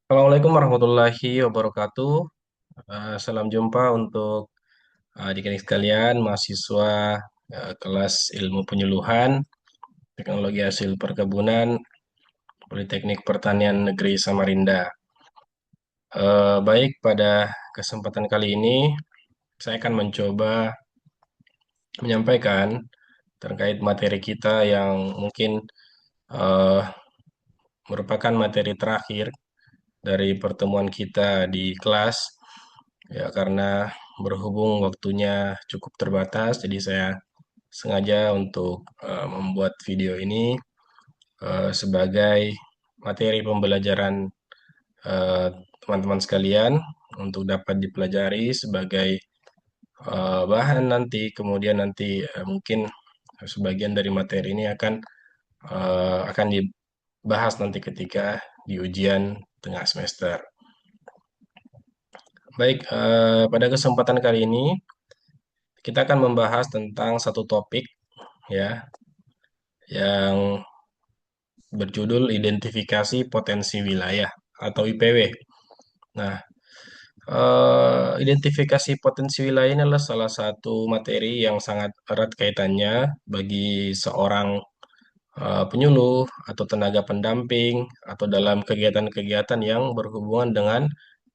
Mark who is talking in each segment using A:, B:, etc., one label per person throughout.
A: Assalamualaikum warahmatullahi wabarakatuh. Salam jumpa untuk adik-adik sekalian, mahasiswa kelas ilmu penyuluhan, teknologi hasil perkebunan, Politeknik Pertanian Negeri Samarinda. Baik, pada kesempatan kali ini saya akan mencoba menyampaikan terkait materi kita yang mungkin eh, merupakan materi terakhir dari pertemuan kita di kelas. Ya, karena berhubung waktunya cukup terbatas, jadi saya sengaja untuk membuat video ini sebagai materi pembelajaran eh, teman-teman sekalian untuk dapat dipelajari sebagai bahan nanti. Kemudian nanti mungkin sebagian dari materi ini akan dibahas nanti ketika di ujian tengah semester. Baik, pada kesempatan kali ini kita akan membahas tentang satu topik ya yang berjudul Identifikasi Potensi Wilayah atau IPW. Nah, identifikasi potensi wilayah ini adalah salah satu materi yang sangat erat kaitannya bagi seorang penyuluh atau tenaga pendamping atau dalam kegiatan-kegiatan yang berhubungan dengan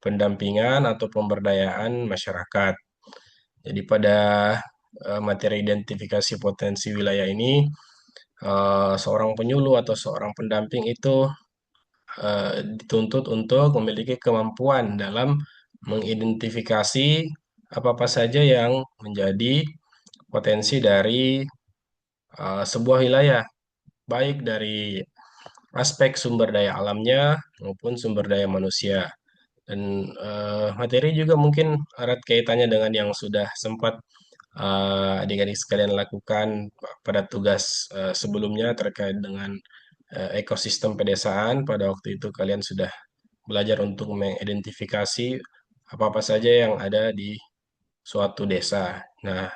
A: pendampingan atau pemberdayaan masyarakat. Jadi pada materi identifikasi potensi wilayah ini seorang penyuluh atau seorang pendamping itu dituntut untuk memiliki kemampuan dalam mengidentifikasi apa-apa saja yang menjadi potensi dari sebuah wilayah, baik dari aspek sumber daya alamnya maupun sumber daya manusia. Dan materi juga mungkin erat kaitannya dengan yang sudah sempat adik-adik sekalian lakukan pada tugas sebelumnya terkait dengan ekosistem pedesaan. Pada waktu itu kalian sudah belajar untuk mengidentifikasi apa-apa saja yang ada di suatu desa. Nah,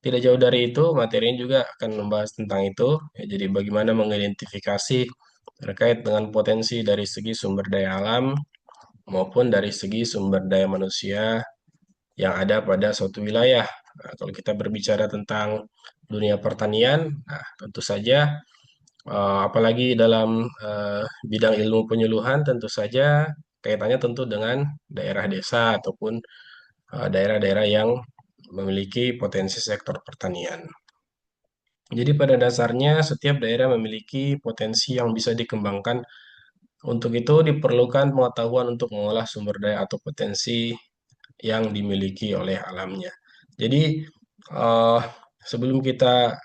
A: tidak jauh dari itu, materinya juga akan membahas tentang itu. Ya, jadi bagaimana mengidentifikasi terkait dengan potensi dari segi sumber daya alam maupun dari segi sumber daya manusia yang ada pada suatu wilayah. Nah, kalau kita berbicara tentang dunia pertanian, nah tentu saja apalagi dalam bidang ilmu penyuluhan tentu saja kaitannya tentu dengan daerah desa ataupun daerah-daerah yang memiliki potensi sektor pertanian. Jadi pada dasarnya setiap daerah memiliki potensi yang bisa dikembangkan. Untuk itu diperlukan pengetahuan untuk mengolah sumber daya atau potensi yang dimiliki oleh alamnya. Jadi eh, sebelum kita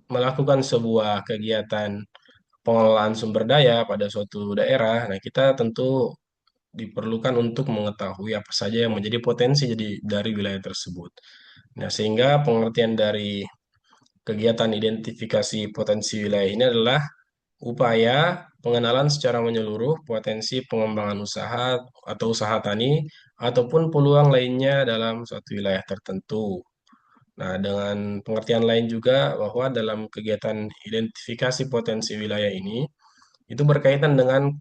A: melakukan sebuah kegiatan pengelolaan sumber daya pada suatu daerah, nah kita tentu diperlukan untuk mengetahui apa saja yang menjadi potensi dari wilayah tersebut. Nah, sehingga pengertian dari kegiatan identifikasi potensi wilayah ini adalah upaya pengenalan secara menyeluruh potensi pengembangan usaha atau usaha tani ataupun peluang lainnya dalam suatu wilayah tertentu. Nah, dengan pengertian lain juga bahwa dalam kegiatan identifikasi potensi wilayah ini itu berkaitan dengan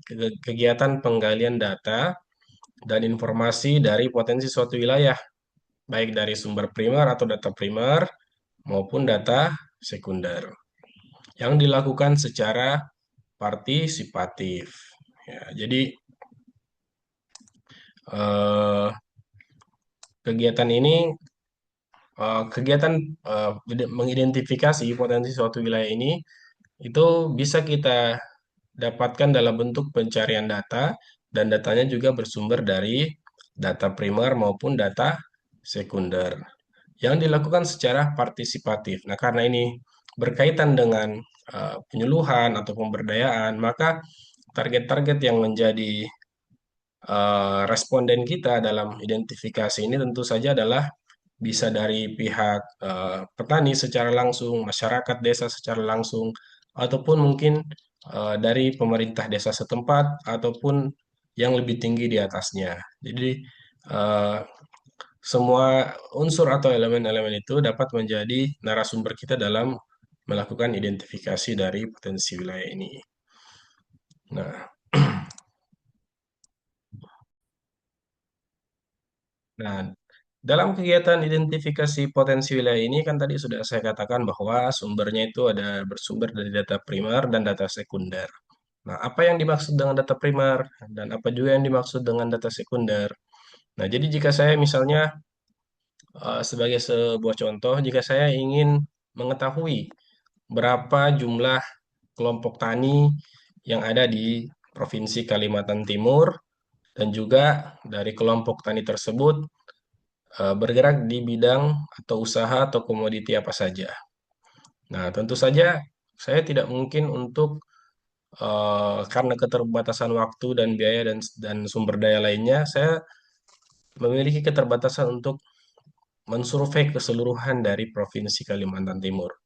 A: kegiatan penggalian data dan informasi dari potensi suatu wilayah, baik dari sumber primer atau data primer maupun data sekunder, yang dilakukan secara partisipatif. Ya, jadi eh, kegiatan ini, kegiatan mengidentifikasi potensi suatu wilayah ini itu bisa kita dapatkan dalam bentuk pencarian data dan datanya juga bersumber dari data primer maupun data sekunder yang dilakukan secara partisipatif. Nah, karena ini berkaitan dengan penyuluhan atau pemberdayaan, maka target-target yang menjadi responden kita dalam identifikasi ini tentu saja adalah bisa dari pihak petani secara langsung, masyarakat desa secara langsung, ataupun mungkin dari pemerintah desa setempat, ataupun yang lebih tinggi di atasnya. Jadi, eh, semua unsur atau elemen-elemen itu dapat menjadi narasumber kita dalam melakukan identifikasi dari potensi wilayah ini. Nah, Nah, dalam kegiatan identifikasi potensi wilayah ini kan tadi sudah saya katakan bahwa sumbernya itu ada bersumber dari data primer dan data sekunder. Nah, apa yang dimaksud dengan data primer dan apa juga yang dimaksud dengan data sekunder? Nah, jadi jika saya misalnya sebagai sebuah contoh, jika saya ingin mengetahui berapa jumlah kelompok tani yang ada di Provinsi Kalimantan Timur dan juga dari kelompok tani tersebut bergerak di bidang atau usaha atau komoditi apa saja. Nah, tentu saja saya tidak mungkin untuk karena keterbatasan waktu dan biaya dan sumber daya lainnya, saya memiliki keterbatasan untuk mensurvei keseluruhan dari Provinsi Kalimantan Timur.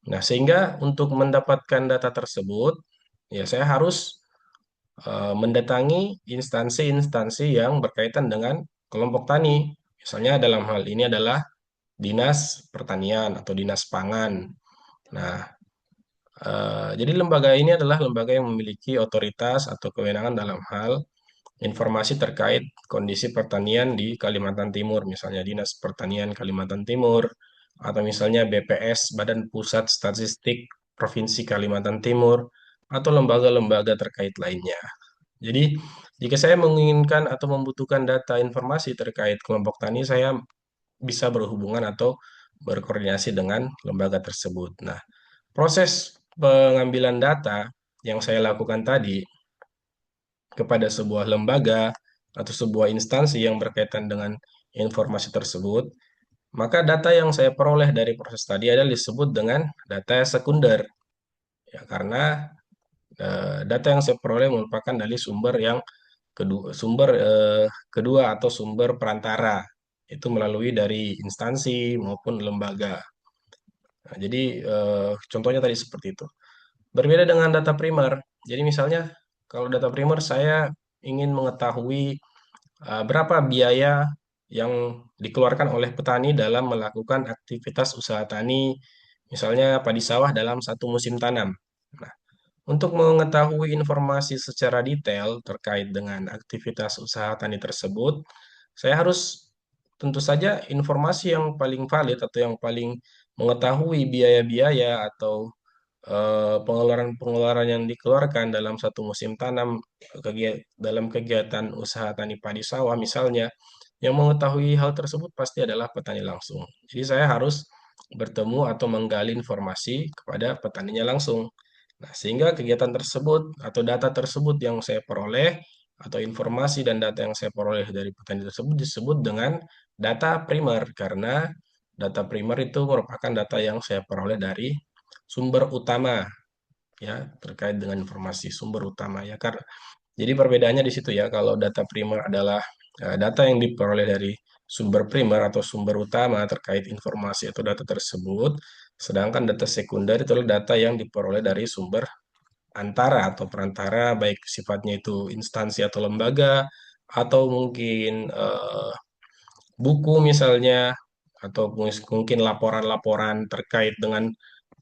A: Nah, sehingga untuk mendapatkan data tersebut, ya saya harus mendatangi instansi-instansi yang berkaitan dengan kelompok tani. Misalnya dalam hal ini adalah Dinas Pertanian atau Dinas Pangan. Nah, jadi lembaga ini adalah lembaga yang memiliki otoritas atau kewenangan dalam hal informasi terkait kondisi pertanian di Kalimantan Timur, misalnya Dinas Pertanian Kalimantan Timur, atau misalnya BPS, Badan Pusat Statistik Provinsi Kalimantan Timur, atau lembaga-lembaga terkait lainnya. Jadi, jika saya menginginkan atau membutuhkan data informasi terkait kelompok tani, saya bisa berhubungan atau berkoordinasi dengan lembaga tersebut. Nah, proses pengambilan data yang saya lakukan tadi kepada sebuah lembaga atau sebuah instansi yang berkaitan dengan informasi tersebut, maka data yang saya peroleh dari proses tadi adalah disebut dengan data sekunder. Ya, karena data yang saya peroleh merupakan dari sumber yang kedua atau sumber perantara, itu melalui dari instansi maupun lembaga. Nah, jadi contohnya tadi seperti itu. Berbeda dengan data primer. Jadi misalnya kalau data primer saya ingin mengetahui berapa biaya yang dikeluarkan oleh petani dalam melakukan aktivitas usaha tani, misalnya padi sawah dalam satu musim tanam. Nah, untuk mengetahui informasi secara detail terkait dengan aktivitas usaha tani tersebut, saya harus tentu saja informasi yang paling valid atau yang paling mengetahui biaya-biaya atau pengeluaran-pengeluaran yang dikeluarkan dalam satu musim tanam dalam kegiatan usaha tani padi sawah misalnya, yang mengetahui hal tersebut pasti adalah petani langsung. Jadi saya harus bertemu atau menggali informasi kepada petaninya langsung. Nah, sehingga kegiatan tersebut atau data tersebut yang saya peroleh atau informasi dan data yang saya peroleh dari petani tersebut disebut dengan data primer karena data primer itu merupakan data yang saya peroleh dari sumber utama ya terkait dengan informasi sumber utama ya Kak. Jadi perbedaannya di situ ya kalau data primer adalah data yang diperoleh dari sumber primer atau sumber utama terkait informasi atau data tersebut, sedangkan data sekunder itu adalah data yang diperoleh dari sumber antara atau perantara baik sifatnya itu instansi atau lembaga atau mungkin buku misalnya atau mungkin laporan-laporan terkait dengan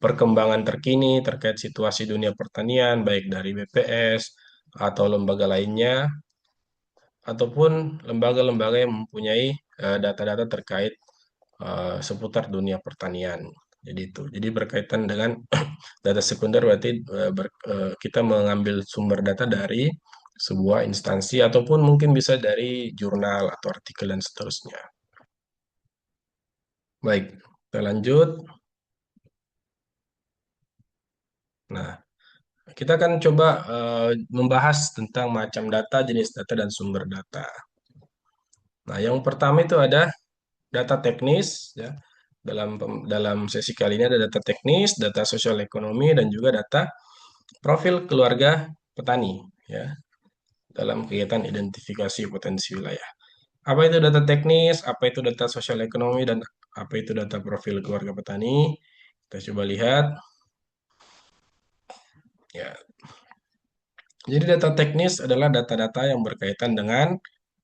A: perkembangan terkini terkait situasi dunia pertanian baik dari BPS atau lembaga lainnya ataupun lembaga-lembaga yang mempunyai data-data terkait seputar dunia pertanian. Jadi itu. Jadi berkaitan dengan data sekunder berarti kita mengambil sumber data dari sebuah instansi ataupun mungkin bisa dari jurnal atau artikel dan seterusnya. Baik, kita lanjut. Nah, kita akan coba membahas tentang macam data, jenis data, dan sumber data. Nah, yang pertama itu ada data teknis, ya. Dalam sesi kali ini ada data teknis, data sosial ekonomi, dan juga data profil keluarga petani, ya, dalam kegiatan identifikasi potensi wilayah. Apa itu data teknis, apa itu data sosial ekonomi, dan apa itu data profil keluarga petani? Kita coba lihat. Ya, jadi data teknis adalah data-data yang berkaitan dengan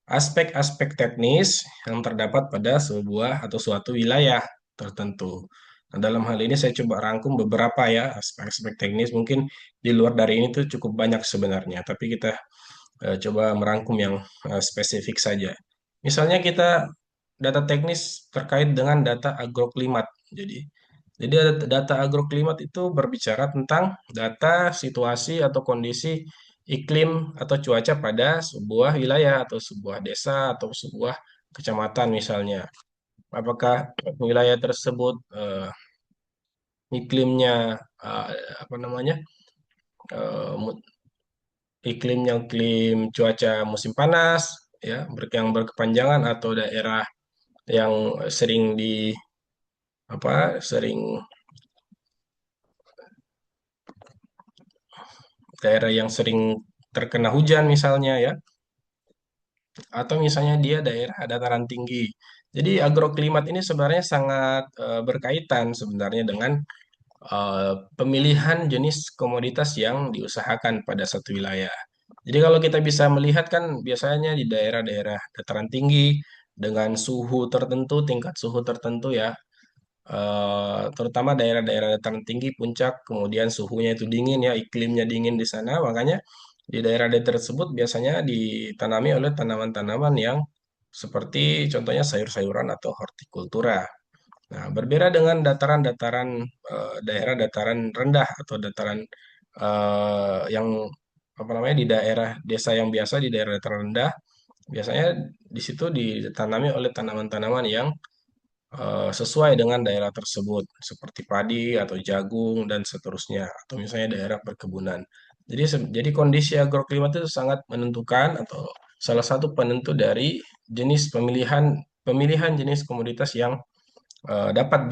A: aspek-aspek teknis yang terdapat pada sebuah atau suatu wilayah tertentu. Nah, dalam hal ini saya coba rangkum beberapa ya aspek-aspek teknis. Mungkin di luar dari ini tuh cukup banyak sebenarnya, tapi kita coba merangkum yang spesifik saja. Misalnya kita data teknis terkait dengan data agroklimat. Jadi data agroklimat itu berbicara tentang data situasi atau kondisi iklim atau cuaca pada sebuah wilayah atau sebuah desa atau sebuah kecamatan misalnya. Apakah wilayah tersebut iklimnya eh, apa namanya eh, mu- iklimnya iklim cuaca musim panas ya yang berkepanjangan atau daerah yang sering di sering daerah yang sering terkena hujan misalnya ya atau misalnya dia daerah dataran tinggi. Jadi agroklimat ini sebenarnya sangat berkaitan sebenarnya dengan eh, pemilihan jenis komoditas yang diusahakan pada satu wilayah. Jadi kalau kita bisa melihat kan biasanya di daerah-daerah dataran tinggi dengan suhu tertentu, tingkat suhu tertentu ya, terutama daerah-daerah dataran tinggi, puncak, kemudian suhunya itu dingin ya, iklimnya dingin di sana, makanya di daerah-daerah tersebut biasanya ditanami oleh tanaman-tanaman yang seperti contohnya sayur-sayuran atau hortikultura. Nah, berbeda dengan dataran-dataran daerah dataran rendah atau dataran yang apa namanya di daerah desa yang biasa di daerah dataran rendah, biasanya di situ ditanami oleh tanaman-tanaman yang sesuai dengan daerah tersebut, seperti padi atau jagung dan seterusnya, atau misalnya daerah perkebunan. Jadi kondisi agroklimat itu sangat menentukan atau salah satu penentu dari jenis pemilihan pemilihan jenis komoditas yang dapat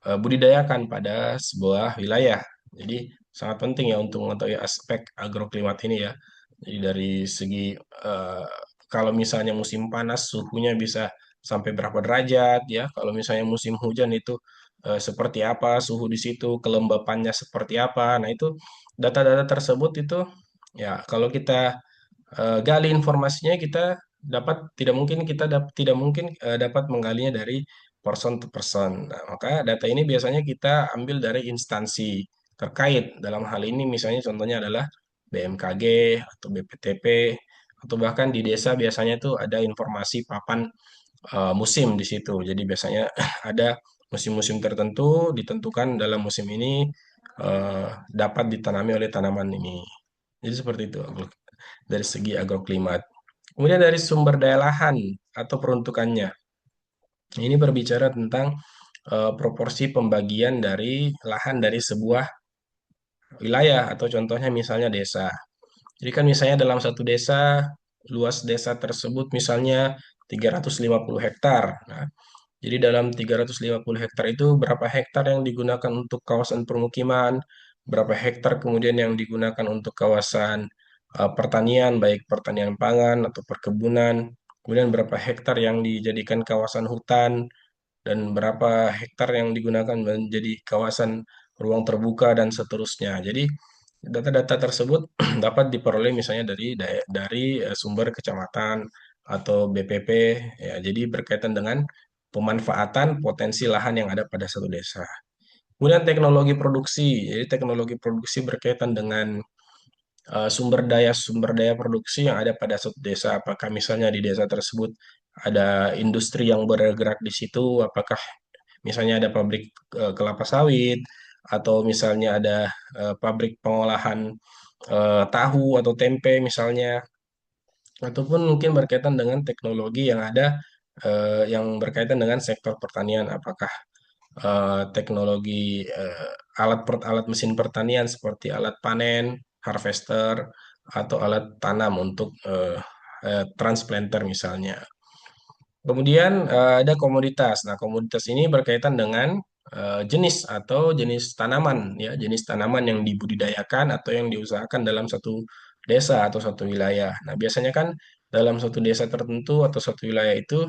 A: dibudidayakan pada sebuah wilayah. Jadi sangat penting ya untuk mengetahui aspek agroklimat ini ya. Jadi dari segi eh, kalau misalnya musim panas suhunya bisa sampai berapa derajat ya. Kalau misalnya musim hujan itu seperti apa suhu di situ, kelembapannya seperti apa. Nah, itu data-data tersebut itu ya kalau kita gali informasinya kita tidak mungkin dapat menggalinya dari person to person. Nah, maka data ini biasanya kita ambil dari instansi terkait. Dalam hal ini misalnya contohnya adalah BMKG atau BPTP atau bahkan di desa biasanya itu ada informasi papan musim di situ. Jadi biasanya ada musim-musim tertentu ditentukan dalam musim ini dapat ditanami oleh tanaman ini. Jadi seperti itu dari segi agroklimat. Kemudian dari sumber daya lahan atau peruntukannya. Ini berbicara tentang proporsi pembagian dari lahan dari sebuah wilayah atau contohnya misalnya desa. Jadi kan misalnya dalam satu desa, luas desa tersebut misalnya 350 hektar. Nah, jadi dalam 350 hektar itu berapa hektar yang digunakan untuk kawasan permukiman, berapa hektar kemudian yang digunakan untuk kawasan pertanian, baik pertanian pangan atau perkebunan, kemudian berapa hektar yang dijadikan kawasan hutan, dan berapa hektar yang digunakan menjadi kawasan ruang terbuka dan seterusnya. Jadi data-data tersebut dapat diperoleh misalnya dari sumber kecamatan atau BPP ya. Jadi berkaitan dengan pemanfaatan potensi lahan yang ada pada satu desa. Kemudian teknologi produksi. Jadi teknologi produksi berkaitan dengan sumber daya produksi yang ada pada suatu desa. Apakah misalnya di desa tersebut ada industri yang bergerak di situ, apakah misalnya ada pabrik kelapa sawit, atau misalnya ada pabrik pengolahan tahu atau tempe misalnya, ataupun mungkin berkaitan dengan teknologi yang ada yang berkaitan dengan sektor pertanian, apakah teknologi alat mesin pertanian seperti alat panen, harvester, atau alat tanam untuk transplanter misalnya. Kemudian ada komoditas. Nah, komoditas ini berkaitan dengan jenis atau jenis tanaman ya, jenis tanaman yang dibudidayakan atau yang diusahakan dalam satu desa atau satu wilayah. Nah, biasanya kan dalam satu desa tertentu atau satu wilayah itu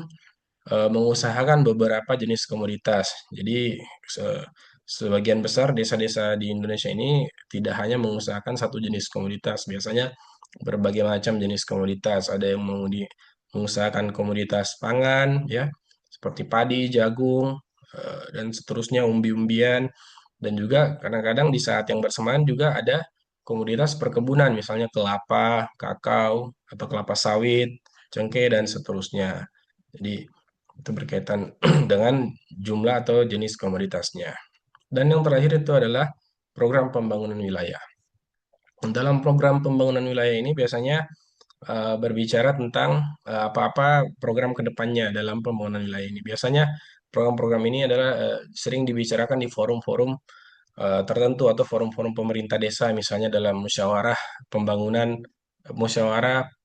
A: mengusahakan beberapa jenis komoditas. Jadi sebagian besar desa-desa di Indonesia ini tidak hanya mengusahakan satu jenis komoditas, biasanya berbagai macam jenis komoditas. Ada yang mengusahakan komoditas pangan, ya, seperti padi, jagung, dan seterusnya, umbi-umbian, dan juga kadang-kadang di saat yang bersamaan juga ada komoditas perkebunan, misalnya kelapa, kakao, atau kelapa sawit, cengkeh, dan seterusnya. Jadi itu berkaitan dengan jumlah atau jenis komoditasnya. Dan yang terakhir itu adalah program pembangunan wilayah. Dalam program pembangunan wilayah ini biasanya berbicara tentang apa-apa program ke depannya dalam pembangunan wilayah ini. Biasanya program-program ini adalah sering dibicarakan di forum-forum tertentu atau forum-forum pemerintah desa, misalnya dalam musyawarah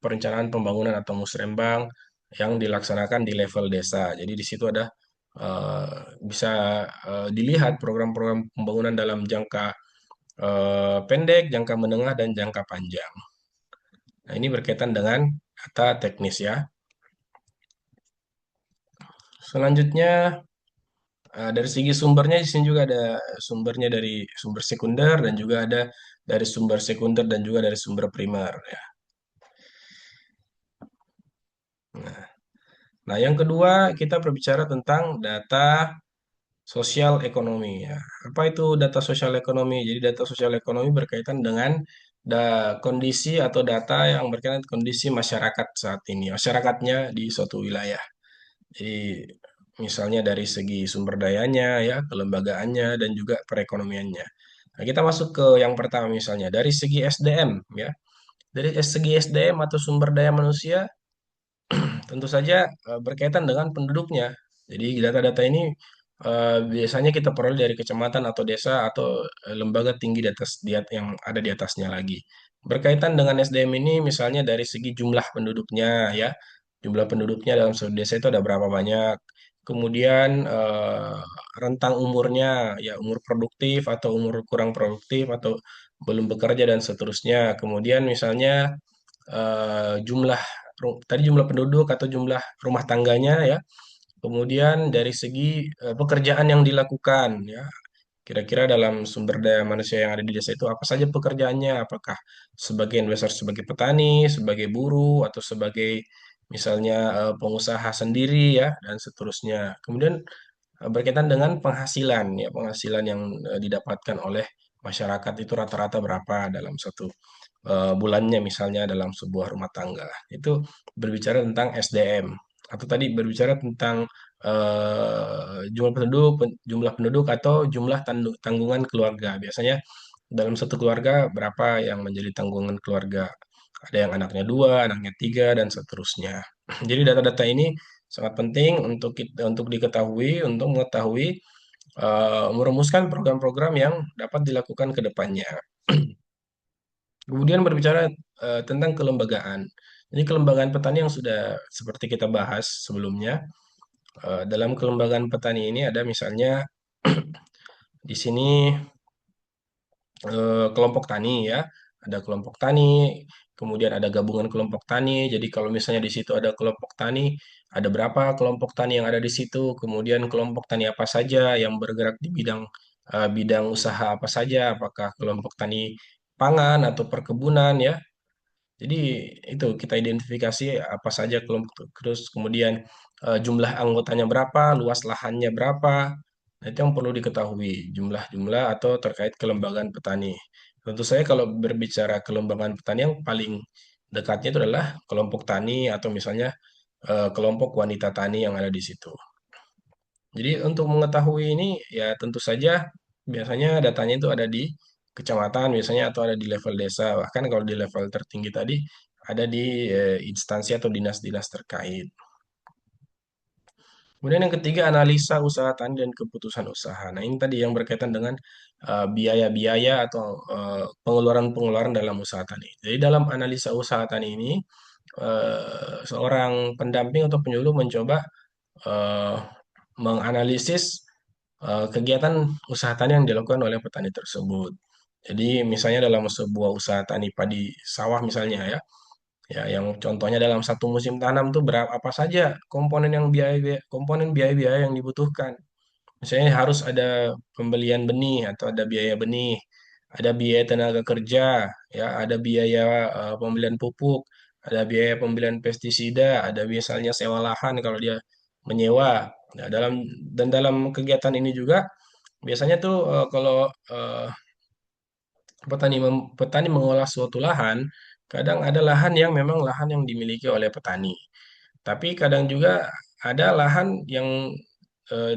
A: perencanaan pembangunan atau musrembang yang dilaksanakan di level desa. Jadi di situ ada bisa dilihat program-program pembangunan dalam jangka pendek, jangka menengah, dan jangka panjang. Nah, ini berkaitan dengan data teknis ya. Selanjutnya, dari segi sumbernya di sini juga ada sumbernya dari sumber sekunder dan juga ada dari sumber sekunder dan juga dari sumber primer ya. Nah, nah, yang kedua kita berbicara tentang data sosial ekonomi ya. Apa itu data sosial ekonomi? Jadi data sosial ekonomi berkaitan dengan kondisi atau data yang berkaitan dengan kondisi masyarakat saat ini, masyarakatnya di suatu wilayah. Jadi misalnya dari segi sumber dayanya ya, kelembagaannya dan juga perekonomiannya. Nah, kita masuk ke yang pertama misalnya dari segi SDM ya. Dari segi SDM atau sumber daya manusia tentu saja berkaitan dengan penduduknya. Jadi data-data ini biasanya kita peroleh dari kecamatan atau desa atau lembaga tinggi di atas yang ada di atasnya lagi. Berkaitan dengan SDM ini misalnya dari segi jumlah penduduknya ya. Jumlah penduduknya dalam suatu desa itu ada berapa banyak. Kemudian rentang umurnya ya umur produktif atau umur kurang produktif atau belum bekerja dan seterusnya. Kemudian misalnya jumlah tadi jumlah penduduk atau jumlah rumah tangganya ya. Kemudian dari segi pekerjaan yang dilakukan ya. Kira-kira dalam sumber daya manusia yang ada di desa itu apa saja pekerjaannya? Apakah sebagian besar sebagai petani, sebagai buruh, atau sebagai misalnya pengusaha sendiri ya dan seterusnya. Kemudian berkaitan dengan penghasilan ya, penghasilan yang didapatkan oleh masyarakat itu rata-rata berapa dalam satu bulannya misalnya dalam sebuah rumah tangga. Itu berbicara tentang SDM atau tadi berbicara tentang jumlah penduduk atau jumlah tanggungan keluarga. Biasanya dalam satu keluarga berapa yang menjadi tanggungan keluarga. Ada yang anaknya dua, anaknya tiga, dan seterusnya. Jadi data-data ini sangat penting untuk diketahui, untuk mengetahui merumuskan program-program yang dapat dilakukan ke depannya. Kemudian berbicara tentang kelembagaan. Ini kelembagaan petani yang sudah seperti kita bahas sebelumnya. Dalam kelembagaan petani ini ada misalnya di sini kelompok tani ya, ada kelompok tani, kemudian ada gabungan kelompok tani. Jadi kalau misalnya di situ ada kelompok tani, ada berapa kelompok tani yang ada di situ, kemudian kelompok tani apa saja yang bergerak di bidang usaha apa saja, apakah kelompok tani pangan atau perkebunan ya. Jadi itu kita identifikasi apa saja kelompok terus kemudian jumlah anggotanya berapa, luas lahannya berapa. Nah, itu yang perlu diketahui jumlah-jumlah atau terkait kelembagaan petani. Tentu saya kalau berbicara kelembagaan petani yang paling dekatnya itu adalah kelompok tani atau misalnya kelompok wanita tani yang ada di situ. Jadi untuk mengetahui ini ya tentu saja biasanya datanya itu ada di kecamatan biasanya atau ada di level desa. Bahkan kalau di level tertinggi tadi ada di instansi atau dinas-dinas terkait. Kemudian yang ketiga analisa usaha tani dan keputusan usaha. Nah ini tadi yang berkaitan dengan biaya-biaya atau pengeluaran-pengeluaran dalam usaha tani. Jadi dalam analisa usaha tani ini seorang pendamping atau penyuluh mencoba eh, menganalisis kegiatan usaha tani yang dilakukan oleh petani tersebut. Jadi misalnya dalam sebuah usaha tani padi sawah misalnya ya, ya yang contohnya dalam satu musim tanam tuh berapa apa saja komponen biaya-biaya yang dibutuhkan. Misalnya harus ada pembelian benih atau ada biaya benih, ada biaya tenaga kerja, ya, ada biaya pembelian pupuk, ada biaya pembelian pestisida, ada misalnya sewa lahan kalau dia menyewa. Nah, dalam kegiatan ini juga biasanya tuh kalau petani mengolah suatu lahan, kadang ada lahan yang memang lahan yang dimiliki oleh petani. Tapi kadang juga ada lahan yang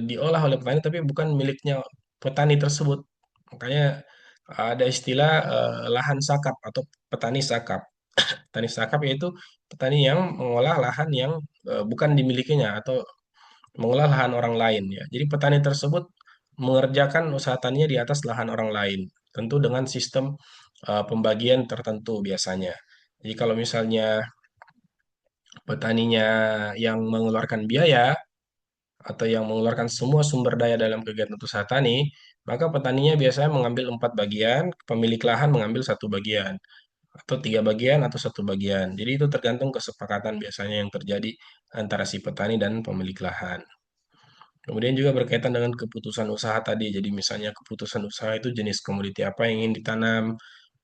A: diolah oleh petani tapi bukan miliknya petani tersebut. Makanya ada istilah lahan sakap atau petani sakap. Petani sakap yaitu petani yang mengolah lahan yang bukan dimilikinya atau mengolah lahan orang lain ya. Jadi petani tersebut mengerjakan usaha taninya di atas lahan orang lain, tentu dengan sistem pembagian tertentu biasanya. Jadi kalau misalnya petaninya yang mengeluarkan biaya atau yang mengeluarkan semua sumber daya dalam kegiatan usaha tani, maka petaninya biasanya mengambil 4 bagian, pemilik lahan mengambil 1 bagian, atau 3 bagian, atau 1 bagian. Jadi itu tergantung kesepakatan biasanya yang terjadi antara si petani dan pemilik lahan. Kemudian juga berkaitan dengan keputusan usaha tadi. Jadi misalnya keputusan usaha itu jenis komoditi apa yang ingin ditanam,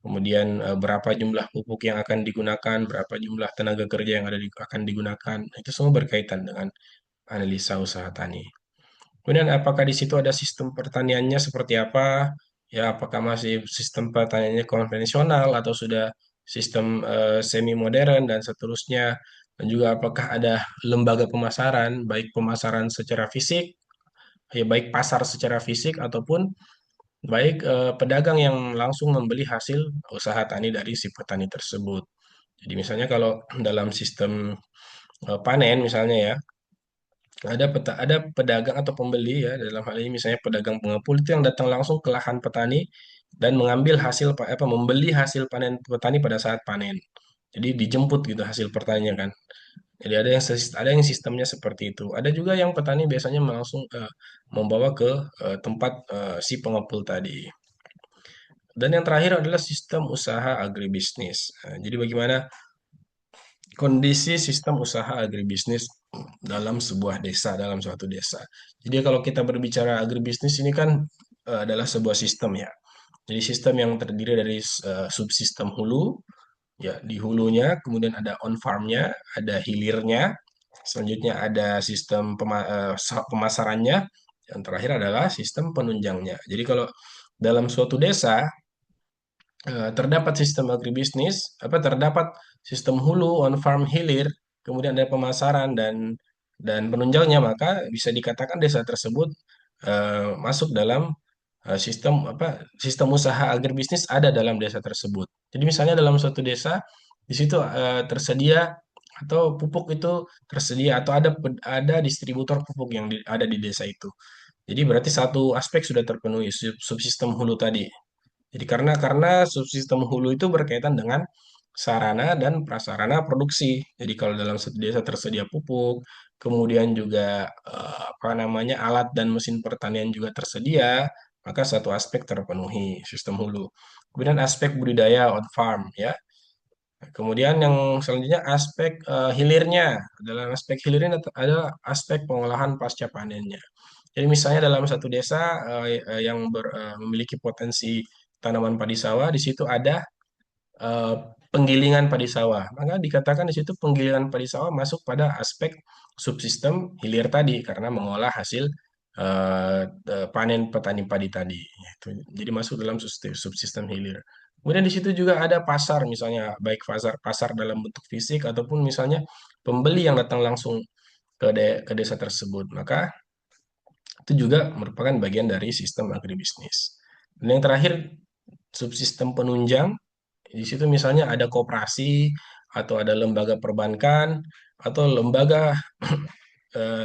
A: kemudian berapa jumlah pupuk yang akan digunakan, berapa jumlah tenaga kerja yang akan digunakan. Itu semua berkaitan dengan analisa usaha tani. Kemudian apakah di situ ada sistem pertaniannya seperti apa? Ya, apakah masih sistem pertaniannya konvensional atau sudah sistem semi modern dan seterusnya? Dan juga apakah ada lembaga pemasaran, baik pemasaran secara fisik, ya baik pasar secara fisik ataupun baik pedagang yang langsung membeli hasil usaha tani dari si petani tersebut. Jadi misalnya kalau dalam sistem panen misalnya ya, ada pedagang atau pembeli ya, dalam hal ini misalnya pedagang pengepul itu yang datang langsung ke lahan petani dan mengambil hasil membeli hasil panen petani pada saat panen. Jadi dijemput gitu hasil pertaniannya kan. Jadi ada yang sistemnya seperti itu. Ada juga yang petani biasanya langsung membawa ke tempat si pengepul tadi. Dan yang terakhir adalah sistem usaha agribisnis. Jadi bagaimana kondisi sistem usaha agribisnis dalam sebuah desa, dalam suatu desa. Jadi kalau kita berbicara agribisnis ini kan adalah sebuah sistem ya. Jadi sistem yang terdiri dari subsistem hulu, ya di hulunya, kemudian ada on farmnya, ada hilirnya, selanjutnya ada sistem pemasarannya, yang terakhir adalah sistem penunjangnya. Jadi kalau dalam suatu desa terdapat sistem agribisnis, terdapat sistem hulu, on farm, hilir, kemudian ada pemasaran dan penunjangnya, maka bisa dikatakan desa tersebut masuk dalam sistem usaha agribisnis ada dalam desa tersebut. Jadi misalnya dalam suatu desa di situ tersedia atau pupuk itu tersedia atau ada distributor pupuk yang ada di desa itu. Jadi berarti satu aspek sudah terpenuhi subsistem hulu tadi. Jadi karena subsistem hulu itu berkaitan dengan sarana dan prasarana produksi. Jadi kalau dalam satu desa tersedia pupuk, kemudian juga apa namanya alat dan mesin pertanian juga tersedia, maka satu aspek terpenuhi sistem hulu. Kemudian aspek budidaya on farm ya. Kemudian yang selanjutnya aspek hilirnya. Dalam aspek hilirnya ada aspek pengolahan pasca panennya. Jadi misalnya dalam satu desa yang memiliki potensi tanaman padi sawah, di situ ada eh, penggilingan padi sawah. Maka dikatakan di situ penggilingan padi sawah masuk pada aspek subsistem hilir tadi karena mengolah hasil panen petani padi tadi. Gitu. Jadi masuk dalam subsistem hilir. Kemudian di situ juga ada pasar, misalnya baik pasar pasar dalam bentuk fisik ataupun misalnya pembeli yang datang langsung ke desa tersebut. Maka itu juga merupakan bagian dari sistem agribisnis. Dan yang terakhir, subsistem penunjang. Di situ misalnya ada koperasi atau ada lembaga perbankan atau lembaga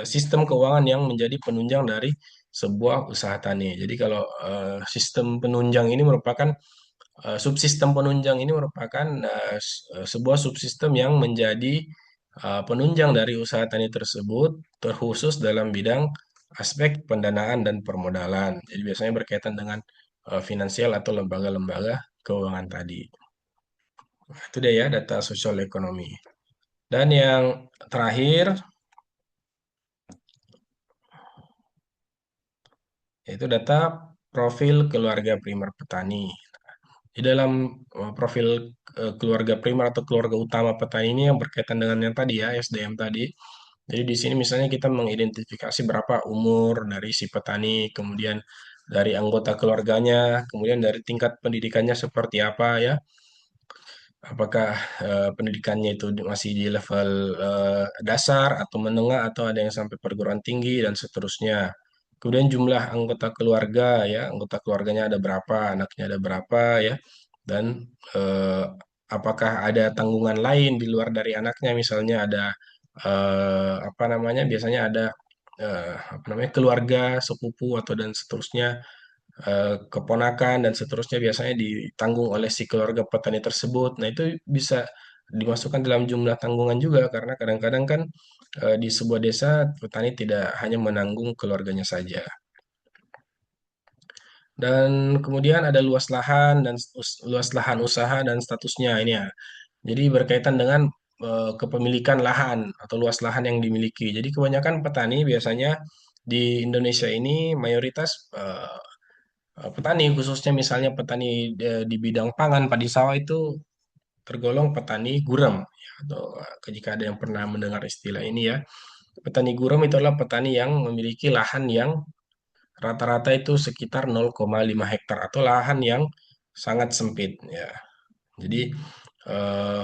A: sistem keuangan yang menjadi penunjang dari sebuah usaha tani. Jadi kalau sistem penunjang ini merupakan subsistem penunjang ini merupakan sebuah subsistem yang menjadi penunjang dari usaha tani tersebut, terkhusus dalam bidang aspek pendanaan dan permodalan. Jadi biasanya berkaitan dengan finansial atau lembaga-lembaga keuangan tadi. Nah, itu dia ya data sosial ekonomi. Dan yang terakhir yaitu data profil keluarga primer petani. Di dalam profil keluarga primer atau keluarga utama petani ini yang berkaitan dengan yang tadi ya, SDM tadi. Jadi di sini misalnya kita mengidentifikasi berapa umur dari si petani, kemudian dari anggota keluarganya, kemudian dari tingkat pendidikannya seperti apa ya. apakah pendidikannya itu masih di level dasar atau menengah atau ada yang sampai perguruan tinggi dan seterusnya. Kemudian jumlah anggota keluarga ya, anggota keluarganya ada berapa, anaknya ada berapa ya, dan eh, apakah ada tanggungan lain di luar dari anaknya, misalnya ada apa namanya, biasanya ada apa namanya, keluarga, sepupu atau dan seterusnya, keponakan dan seterusnya biasanya ditanggung oleh si keluarga petani tersebut. Nah, itu bisa dimasukkan dalam jumlah tanggungan juga karena kadang-kadang kan di sebuah desa petani tidak hanya menanggung keluarganya saja. Dan kemudian ada luas lahan dan luas lahan usaha dan statusnya ini ya. Jadi berkaitan dengan kepemilikan lahan atau luas lahan yang dimiliki. Jadi kebanyakan petani biasanya di Indonesia ini mayoritas petani, khususnya misalnya petani di bidang pangan padi sawah itu tergolong petani gurem ya, atau jika ada yang pernah mendengar istilah ini ya, petani gurem itu adalah petani yang memiliki lahan yang rata-rata itu sekitar 0,5 hektar atau lahan yang sangat sempit ya. Jadi eh,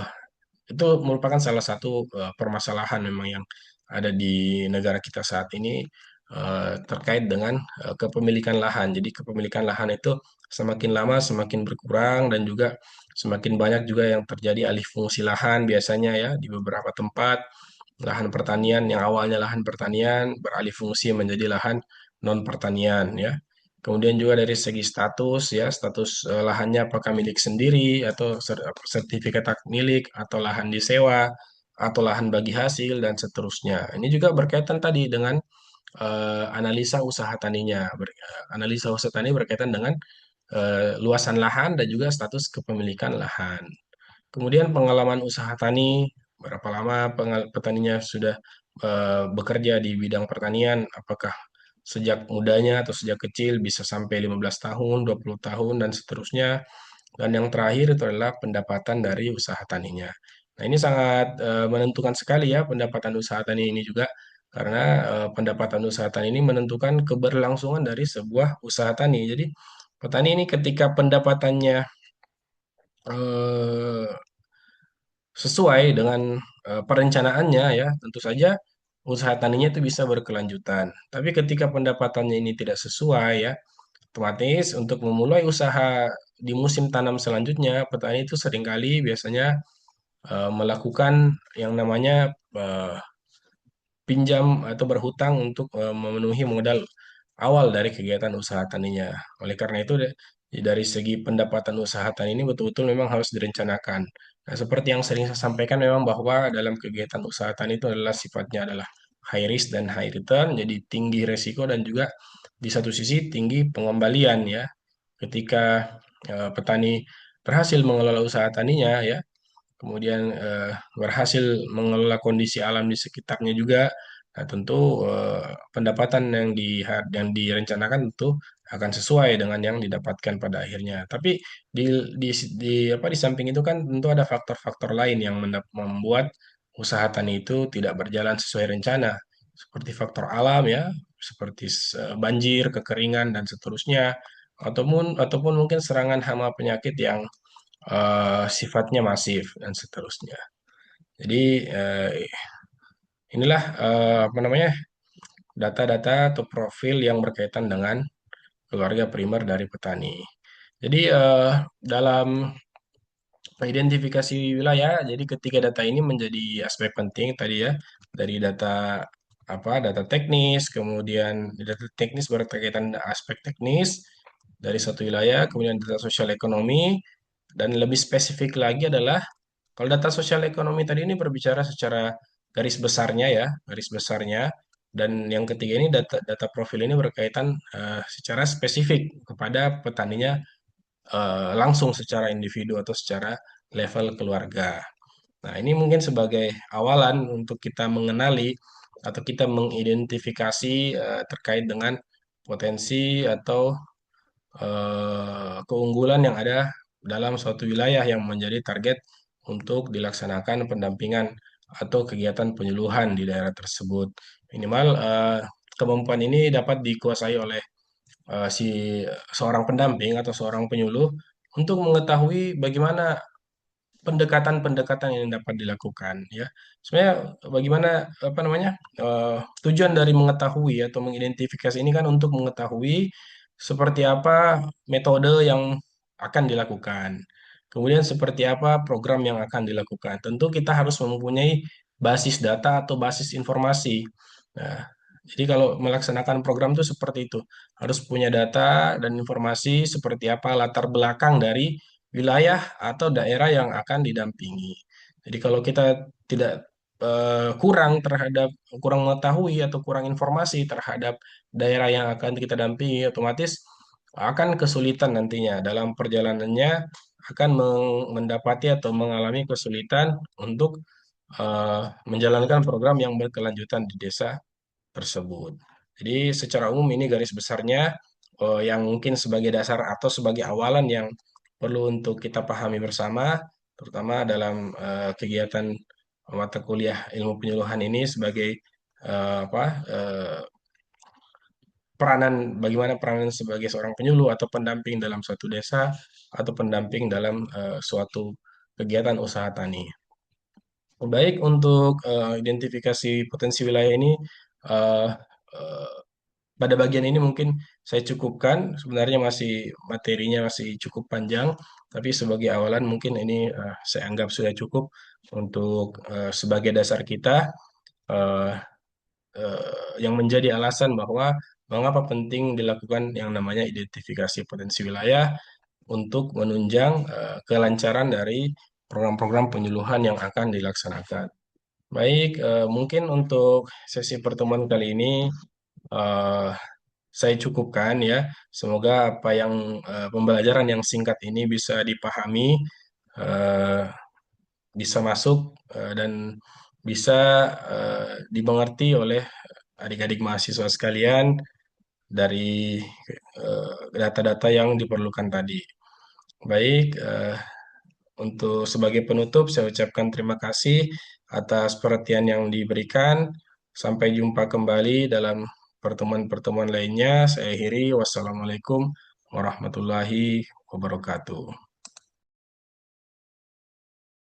A: itu merupakan salah satu permasalahan memang yang ada di negara kita saat ini terkait dengan kepemilikan lahan. Jadi kepemilikan lahan itu semakin lama semakin berkurang dan juga semakin banyak juga yang terjadi alih fungsi lahan biasanya ya di beberapa tempat. Lahan pertanian yang awalnya lahan pertanian beralih fungsi menjadi lahan non pertanian ya. Kemudian juga dari segi status ya, status lahannya apakah milik sendiri atau sertifikat hak milik atau lahan disewa atau lahan bagi hasil dan seterusnya. Ini juga berkaitan tadi dengan analisa usaha taninya. Analisa usaha tani berkaitan dengan luasan lahan dan juga status kepemilikan lahan. Kemudian pengalaman usaha tani, berapa lama petaninya sudah bekerja di bidang pertanian, apakah sejak mudanya atau sejak kecil bisa sampai 15 tahun, 20 tahun, dan seterusnya. Dan yang terakhir itu adalah pendapatan dari usaha taninya. Nah, ini sangat menentukan sekali ya pendapatan usaha tani ini juga, karena pendapatan usaha tani ini menentukan keberlangsungan dari sebuah usaha tani. Jadi, petani ini ketika pendapatannya eh, sesuai dengan perencanaannya ya, tentu saja usaha taninya itu bisa berkelanjutan. Tapi ketika pendapatannya ini tidak sesuai ya, otomatis untuk memulai usaha di musim tanam selanjutnya, petani itu seringkali biasanya melakukan yang namanya eh, pinjam atau berhutang untuk memenuhi modal awal dari kegiatan usaha taninya. Oleh karena itu, dari segi pendapatan usaha tani ini betul-betul memang harus direncanakan. Nah, seperti yang sering saya sampaikan memang bahwa dalam kegiatan usaha tani itu adalah sifatnya adalah high risk dan high return, jadi tinggi resiko dan juga di satu sisi tinggi pengembalian ya. Ketika petani berhasil mengelola usaha taninya ya, kemudian berhasil mengelola kondisi alam di sekitarnya juga. Nah, tentu pendapatan yang direncanakan tentu akan sesuai dengan yang didapatkan pada akhirnya. Tapi di di di di samping itu kan tentu ada faktor-faktor lain yang membuat usaha tani itu tidak berjalan sesuai rencana, seperti faktor alam ya, seperti banjir, kekeringan dan seterusnya, ataupun mungkin serangan hama penyakit yang sifatnya masif dan seterusnya. Jadi inilah apa namanya, data-data atau profil yang berkaitan dengan keluarga primer dari petani. Jadi dalam identifikasi wilayah, jadi ketiga data ini menjadi aspek penting tadi ya, dari data data teknis, kemudian data teknis berkaitan dengan aspek teknis dari satu wilayah, kemudian data sosial ekonomi, dan lebih spesifik lagi adalah kalau data sosial ekonomi tadi ini berbicara secara garis besarnya ya, garis besarnya. Dan yang ketiga ini data data profil ini berkaitan secara spesifik kepada petaninya langsung secara individu atau secara level keluarga. Nah, ini mungkin sebagai awalan untuk kita mengenali atau kita mengidentifikasi terkait dengan potensi atau keunggulan yang ada dalam suatu wilayah yang menjadi target untuk dilaksanakan pendampingan atau kegiatan penyuluhan di daerah tersebut. Minimal kemampuan ini dapat dikuasai oleh si seorang pendamping atau seorang penyuluh untuk mengetahui bagaimana pendekatan-pendekatan yang dapat dilakukan ya. Sebenarnya bagaimana apa namanya tujuan dari mengetahui atau mengidentifikasi ini kan untuk mengetahui seperti apa metode yang akan dilakukan. Kemudian seperti apa program yang akan dilakukan. Tentu kita harus mempunyai basis data atau basis informasi. Nah, jadi kalau melaksanakan program itu seperti itu, harus punya data dan informasi seperti apa latar belakang dari wilayah atau daerah yang akan didampingi. Jadi kalau kita tidak kurang mengetahui atau kurang informasi terhadap daerah yang akan kita dampingi, otomatis akan kesulitan nantinya dalam perjalanannya akan mendapati atau mengalami kesulitan untuk menjalankan program yang berkelanjutan di desa tersebut. Jadi secara umum ini garis besarnya yang mungkin sebagai dasar atau sebagai awalan yang perlu untuk kita pahami bersama, terutama dalam kegiatan mata kuliah ilmu penyuluhan ini sebagai apa peranan bagaimana peranan sebagai seorang penyuluh atau pendamping dalam suatu desa atau pendamping dalam suatu kegiatan usaha tani. Baik untuk identifikasi potensi wilayah ini eh, eh, pada bagian ini mungkin saya cukupkan. Sebenarnya masih materinya masih cukup panjang, tapi sebagai awalan mungkin ini saya anggap sudah cukup untuk sebagai dasar kita eh, yang menjadi alasan bahwa mengapa penting dilakukan yang namanya identifikasi potensi wilayah untuk menunjang kelancaran dari program-program penyuluhan yang akan dilaksanakan. Baik, mungkin untuk sesi pertemuan kali ini eh, saya cukupkan ya. Semoga apa yang pembelajaran yang singkat ini bisa dipahami, eh, bisa masuk dan bisa dimengerti oleh adik-adik mahasiswa sekalian dari data-data yang diperlukan tadi. Baik, untuk sebagai penutup saya ucapkan terima kasih atas perhatian yang diberikan. Sampai jumpa kembali dalam pertemuan-pertemuan lainnya. Saya akhiri. Wassalamualaikum warahmatullahi wabarakatuh.